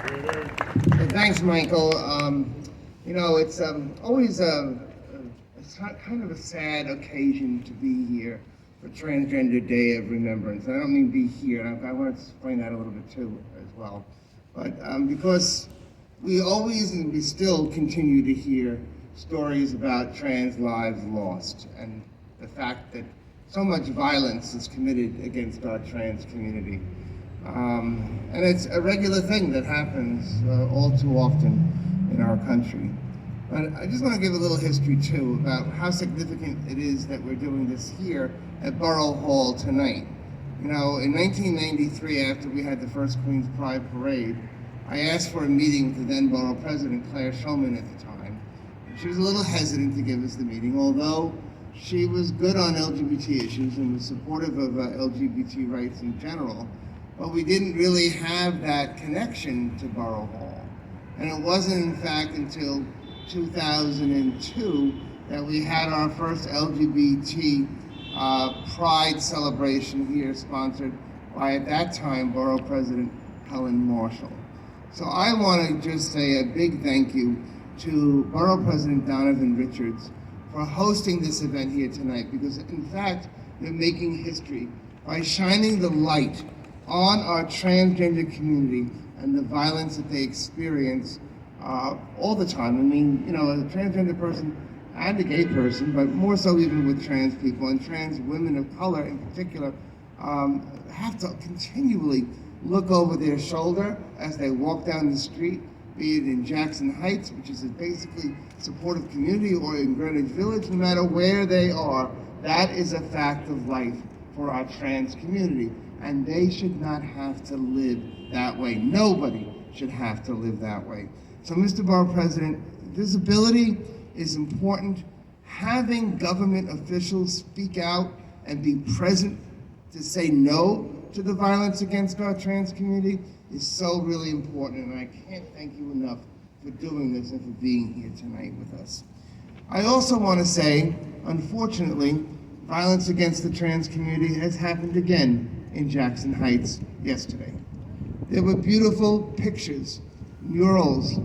Thanks, Michael. It's always it's kind of a sad occasion to be here for Transgender Day of Remembrance. I don't mean be here, and I want to explain that a little bit too as well. But because we always and we still continue to hear stories about trans lives lost and the fact that so much violence is committed against our trans community. And it's a regular thing that happens all too often in our country. But I just want to give a little history too about how significant it is that we're doing this here at Borough Hall tonight. In 1993, after we had the first Queen's Pride Parade, I asked for a meeting with the then Borough President, Claire Shulman, at the time. She was a little hesitant to give us the meeting, although she was good on LGBT issues and was supportive of LGBT rights in general. But we didn't really have that connection to Borough Hall. And it wasn't, in fact, until 2002 that we had our first LGBT Pride celebration here, sponsored by, at that time, Borough President Helen Marshall. So I want to just say a big thank you to Borough President Donovan Richards for hosting this event here tonight, because in fact, they're making history by shining the light on our transgender community and the violence that they experience all the time. I mean, a transgender person and a gay person, but more so even with trans people and trans women of color in particular, have to continually look over their shoulder as they walk down the street, be it in Jackson Heights, which is a basically supportive community, or in Greenwich Village. No matter where they are, that is a fact of life for our trans community. And they should not have to live that way. Nobody should have to live that way. So, Mr. Borough President, visibility is important. Having government officials speak out and be present to say no to the violence against our trans community is so really important, and I can't thank you enough for doing this and for being here tonight with us. I also want to say, unfortunately, violence against the trans community has happened again in Jackson Heights yesterday. There were beautiful pictures, murals,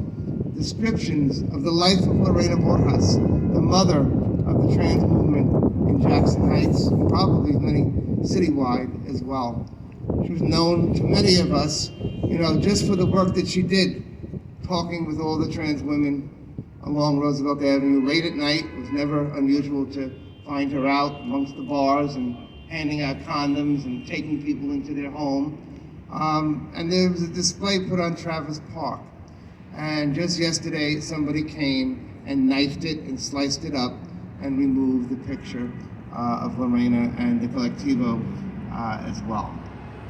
descriptions of the life of Lorena Borjas, the mother of the trans movement in Jackson Heights, and probably many citywide as well. She was known to many of us, just for the work that she did, talking with all the trans women along Roosevelt Avenue late at night. It was never unusual to find her out amongst the bars and handing out condoms and taking people into their home. And there was a display put on Travis Park. And just yesterday, somebody came and knifed it and sliced it up and removed the picture of Lorena and the Colectivo as well.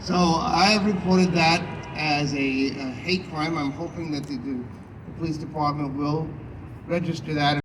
So I have reported that as a hate crime. I'm hoping that the police department will register that